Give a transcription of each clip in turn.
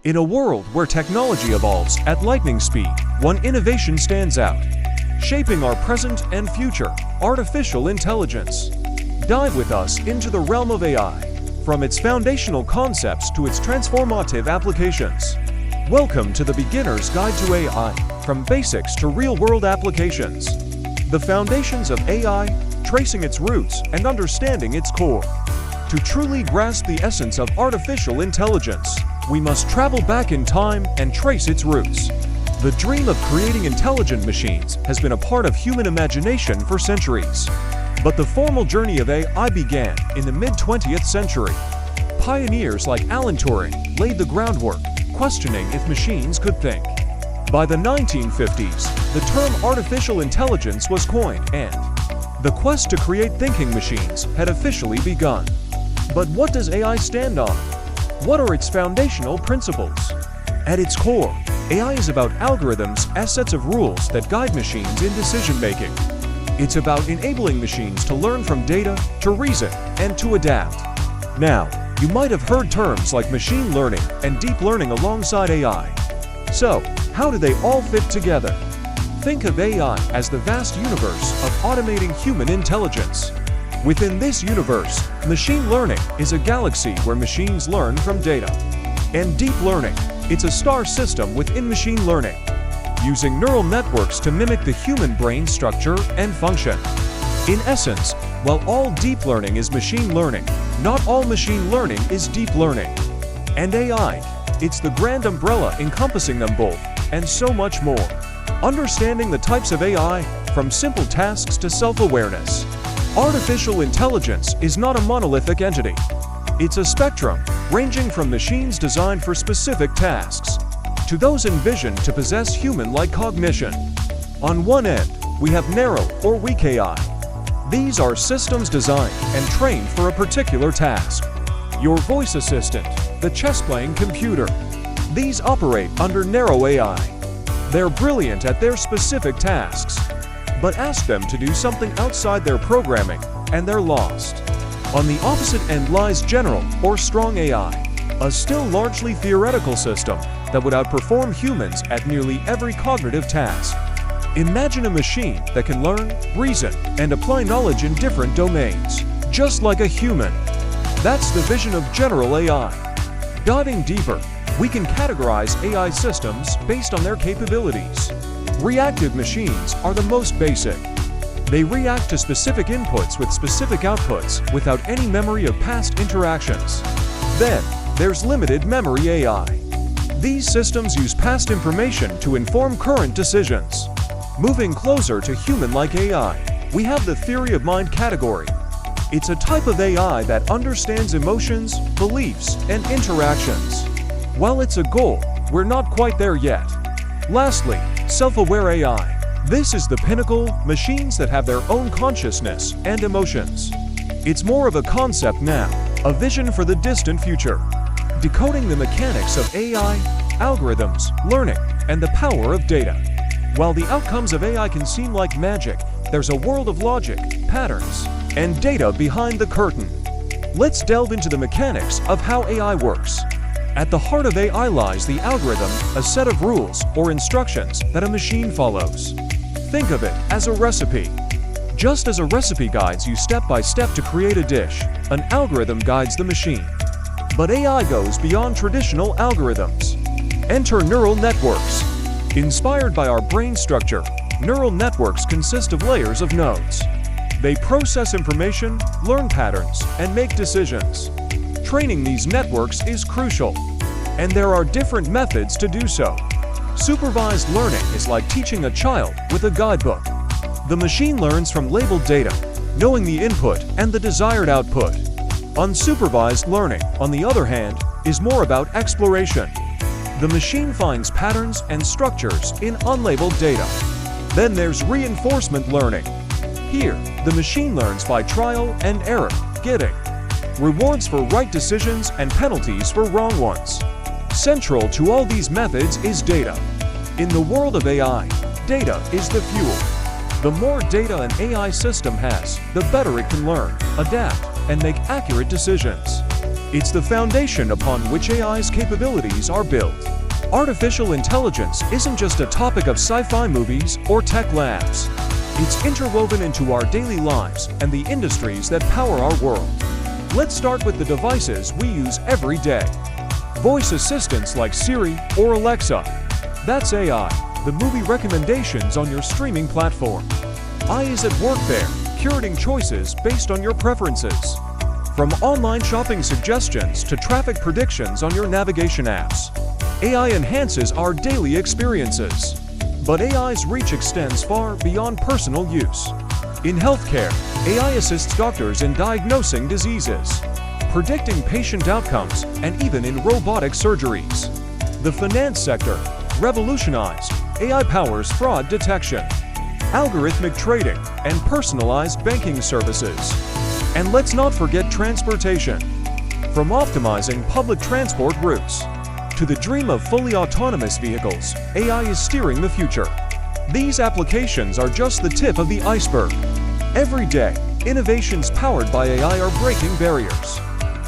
In a world where technology evolves at lightning speed, one innovation stands out, shaping our present and future: artificial intelligence. Dive with us into the realm of AI, from its foundational concepts to its transformative applications. Welcome to the Beginner's Guide to AI, from basics to real-world applications. The foundations of AI, tracing its roots and understanding its core. To truly grasp the essence of artificial intelligence, we must travel back in time and trace its roots. The dream of creating intelligent machines has been a part of human imagination for centuries. But the formal journey of AI began in the mid-20th century. Pioneers like Alan Turing laid the groundwork, questioning if machines could think. By the 1950s, the term artificial intelligence was coined, and the quest to create thinking machines had officially begun. But what does AI stand on? What are its foundational principles? At its core, AI is about algorithms as sets of rules that guide machines in decision-making. It's about enabling machines to learn from data, to reason, and to adapt. Now, you might have heard terms like machine learning and deep learning alongside AI. So, how do they all fit together? Think of AI as the vast universe of automating human intelligence. Within this universe, machine learning is a galaxy where machines learn from data. And deep learning, it's a star system within machine learning, using neural networks to mimic the human brain structure and function. In essence, while all deep learning is machine learning, not all machine learning is deep learning. And AI, it's the grand umbrella encompassing them both, and so much more. Understanding the types of AI, from simple tasks to self-awareness. Artificial intelligence is not a monolithic entity. It's a spectrum, ranging from machines designed for specific tasks, to those envisioned to possess human-like cognition. On one end, we have narrow or weak AI. These are systems designed and trained for a particular task. Your voice assistant, the chess-playing computer. These operate under narrow AI. They're brilliant at their specific tasks, but ask them to do something outside their programming, and they're lost. On the opposite end lies general or strong AI, a still largely theoretical system that would outperform humans at nearly every cognitive task. Imagine a machine that can learn, reason, and apply knowledge in different domains, just like a human. That's the vision of general AI. Diving deeper, we can categorize AI systems based on their capabilities. Reactive machines are the most basic. They react to specific inputs with specific outputs without any memory of past interactions. Then, there's limited memory AI. These systems use past information to inform current decisions. Moving closer to human-like AI, we have the theory of mind category. It's a type of AI that understands emotions, beliefs, and interactions. While it's a goal, we're not quite there yet. Lastly, self-aware AI. This is the pinnacle, machines that have their own consciousness and emotions. It's more of a concept now, a vision for the distant future. Decoding the mechanics of AI, algorithms, learning, and the power of data. While the outcomes of AI can seem like magic, there's a world of logic, patterns, and data behind the curtain. Let's delve into the mechanics of how AI works. At the heart of AI lies the algorithm, a set of rules or instructions that a machine follows. Think of it as a recipe. Just as a recipe guides you step by step to create a dish, an algorithm guides the machine. But AI goes beyond traditional algorithms. Enter neural networks. Inspired by our brain structure, neural networks consist of layers of nodes. They process information, learn patterns, and make decisions. Training these networks is crucial, and there are different methods to do so. Supervised learning is like teaching a child with a guidebook. The machine learns from labeled data, knowing the input and the desired output. Unsupervised learning, on the other hand, is more about exploration. The machine finds patterns and structures in unlabeled data. Then there's reinforcement learning. Here, the machine learns by trial and error, getting rewards for right decisions and penalties for wrong ones. Central to all these methods is data. In the world of AI, data is the fuel. The more data an AI system has, the better it can learn, adapt, and make accurate decisions. It's the foundation upon which AI's capabilities are built. Artificial intelligence isn't just a topic of sci-fi movies or tech labs. It's interwoven into our daily lives and the industries that power our world. Let's start with the devices we use every day. Voice assistants like Siri or Alexa. That's AI, the movie recommendations on your streaming platform. AI is at work there, curating choices based on your preferences. From online shopping suggestions to traffic predictions on your navigation apps, AI enhances our daily experiences. But AI's reach extends far beyond personal use. In healthcare, AI assists doctors in diagnosing diseases, predicting patient outcomes, and even in robotic surgeries. The finance sector, revolutionized, AI powers fraud detection, algorithmic trading, and personalized banking services. And let's not forget transportation. From optimizing public transport routes to the dream of fully autonomous vehicles, AI is steering the future. These applications are just the tip of the iceberg. Every day, innovations powered by AI are breaking barriers.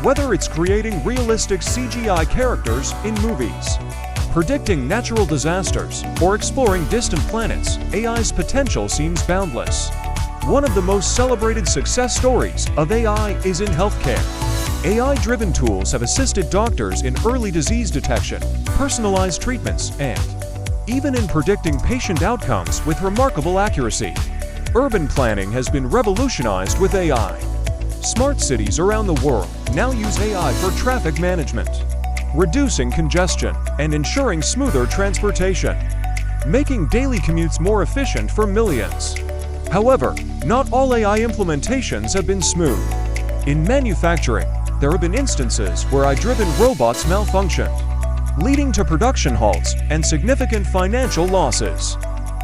Whether it's creating realistic CGI characters in movies, predicting natural disasters, or exploring distant planets, AI's potential seems boundless. One of the most celebrated success stories of AI is in healthcare. AI-driven tools have assisted doctors in early disease detection, personalized treatments, and even in predicting patient outcomes with remarkable accuracy. Urban planning has been revolutionized with AI. Smart cities around the world now use AI for traffic management, reducing congestion and ensuring smoother transportation, making daily commutes more efficient for millions. However, not all AI implementations have been smooth. In manufacturing, there have been instances where AI-driven robots malfunctioned, leading to production halts and significant financial losses.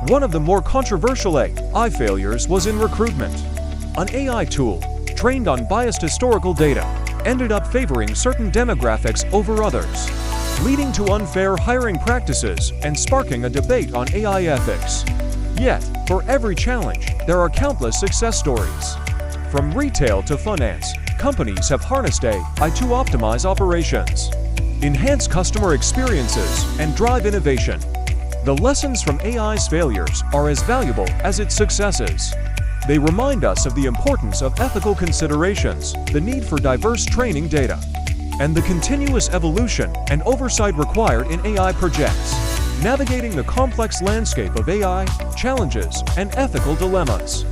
One of the more controversial AI failures was in recruitment. An AI tool, trained on biased historical data, ended up favoring certain demographics over others, leading to unfair hiring practices and sparking a debate on AI ethics. Yet, for every challenge, there are countless success stories. From retail to finance, companies have harnessed AI to optimize operations, enhance customer experiences, and drive innovation. The lessons from AI's failures are as valuable as its successes. They remind us of the importance of ethical considerations, the need for diverse training data, and the continuous evolution and oversight required in AI projects. Navigating the complex landscape of AI, challenges, and ethical dilemmas.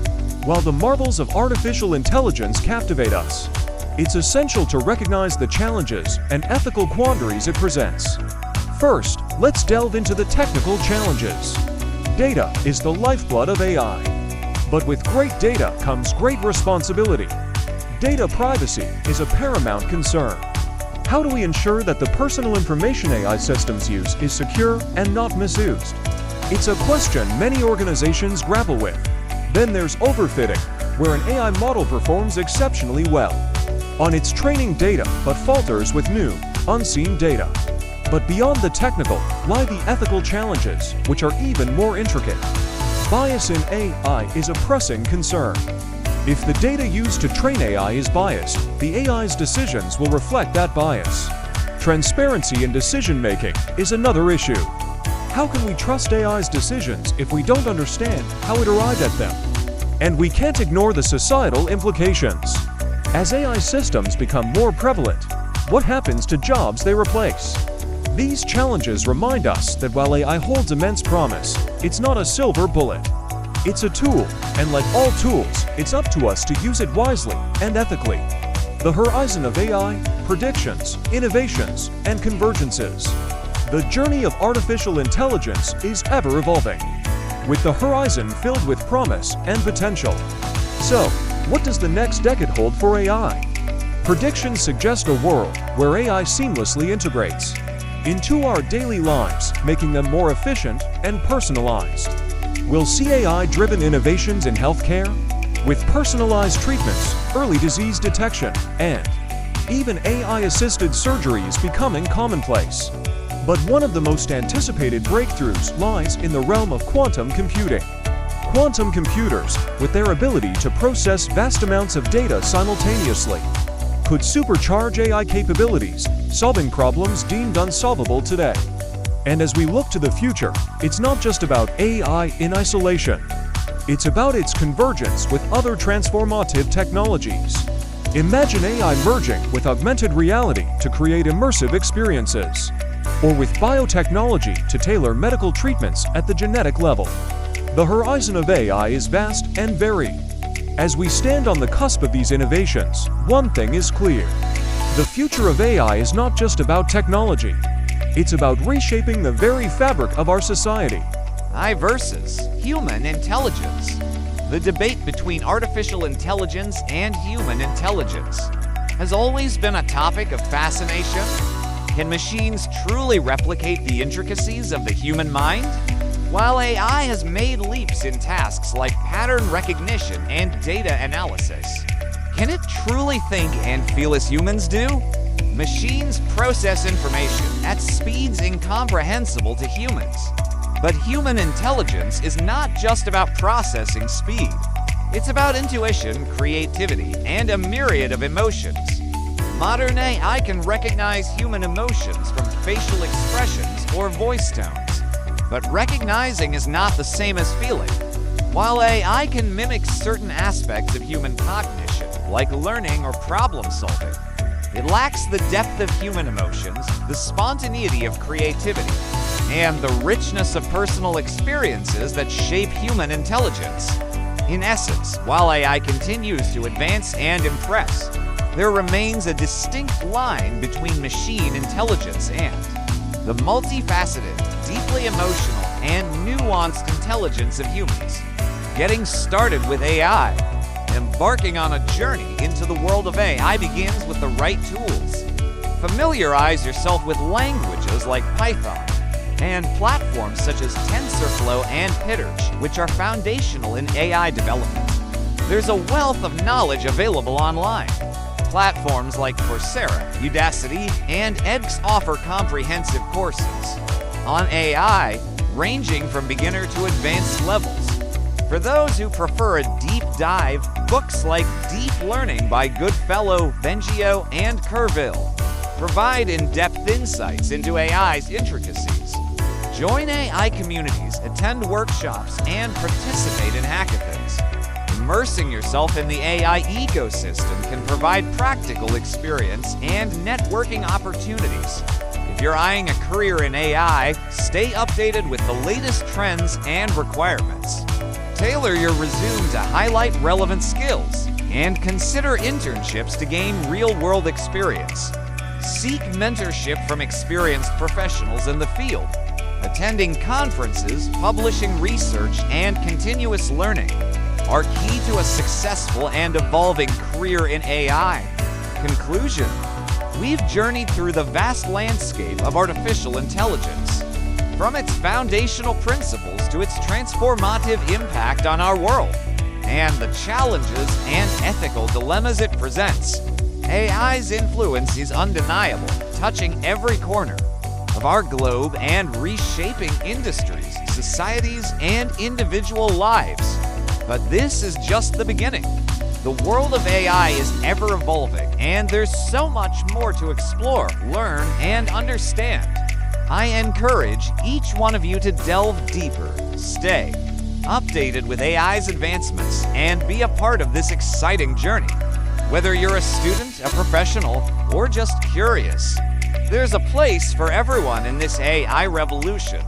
While the marvels of artificial intelligence captivate us, it's essential to recognize the challenges and ethical quandaries it presents. First, let's delve into the technical challenges. Data is the lifeblood of AI. But with great data comes great responsibility. Data privacy is a paramount concern. How do we ensure that the personal information AI systems use is secure and not misused? It's a question many organizations grapple with. Then there's overfitting, where an AI model performs exceptionally well on its training data but falters with new, unseen data. But beyond the technical lie the ethical challenges, which are even more intricate. Bias in AI is a pressing concern. If the data used to train AI is biased, the AI's decisions will reflect that bias. Transparency in decision-making is another issue. How can we trust AI's decisions if we don't understand how it arrived at them? And we can't ignore the societal implications. As AI systems become more prevalent, what happens to jobs they replace? These challenges remind us that while AI holds immense promise, it's not a silver bullet. It's a tool, and like all tools, it's up to us to use it wisely and ethically. The horizon of AI, predictions, innovations, and convergences. The journey of artificial intelligence is ever evolving, with the horizon filled with promise and potential. So, what does the next decade hold for AI? Predictions suggest a world where AI seamlessly integrates into our daily lives, making them more efficient and personalized. We'll see AI-driven innovations in healthcare, with personalized treatments, early disease detection, and even AI-assisted surgeries becoming commonplace. But one of the most anticipated breakthroughs lies in the realm of quantum computing. Quantum computers, with their ability to process vast amounts of data simultaneously, could supercharge AI capabilities, solving problems deemed unsolvable today. And as we look to the future, it's not just about AI in isolation. It's about its convergence with other transformative technologies. Imagine AI merging with augmented reality to create immersive experiences, or with biotechnology to tailor medical treatments at the genetic level. The horizon of AI is vast and varied. As we stand on the cusp of these innovations, one thing is clear. The future of AI is not just about technology. It's about reshaping the very fabric of our society. I versus human intelligence. The debate between artificial intelligence and human intelligence has always been a topic of fascination. Can machines truly replicate the intricacies of the human mind? While AI has made leaps in tasks like pattern recognition and data analysis, can it truly think and feel as humans do? Machines process information at speeds incomprehensible to humans. But human intelligence is not just about processing speed. It's about intuition, creativity, and a myriad of emotions. Modern AI can recognize human emotions from facial expressions or voice tones. But recognizing is not the same as feeling. While AI can mimic certain aspects of human cognition, like learning or problem solving, it lacks the depth of human emotions, the spontaneity of creativity, and the richness of personal experiences that shape human intelligence. In essence, while AI continues to advance and impress, there remains a distinct line between machine intelligence and the multifaceted, deeply emotional, and nuanced intelligence of humans. Getting started with AI, embarking on a journey into the world of AI begins with the right tools. Familiarize yourself with languages like Python and platforms such as TensorFlow and Pitch, which are foundational in AI development. There's a wealth of knowledge available online. Platforms like Coursera, Udacity, and edX offer comprehensive courses on AI, ranging from beginner to advanced levels. For those who prefer a deep dive, books like Deep Learning by Goodfellow, Bengio, and Kerrville provide in-depth insights into AI's intricacies. Join AI communities, attend workshops, and participate in hackathons. Immersing yourself in the AI ecosystem can provide practical experience and networking opportunities. If you're eyeing a career in AI, stay updated with the latest trends and requirements. Tailor your resume to highlight relevant skills, and consider internships to gain real-world experience. Seek mentorship from experienced professionals in the field. Attending conferences, publishing research, and continuous learning are key to a successful and evolving career in AI. Conclusion: we've journeyed through the vast landscape of artificial intelligence, from its foundational principles to its transformative impact on our world, and the challenges and ethical dilemmas it presents. AI's influence is undeniable, touching every corner of our globe and reshaping industries, societies, and individual lives. But this is just the beginning. The world of AI is ever evolving, and there's so much more to explore, learn, and understand. I encourage each one of you to delve deeper, stay updated with AI's advancements, and be a part of this exciting journey. Whether you're a student, a professional, or just curious, there's a place for everyone in this AI revolution.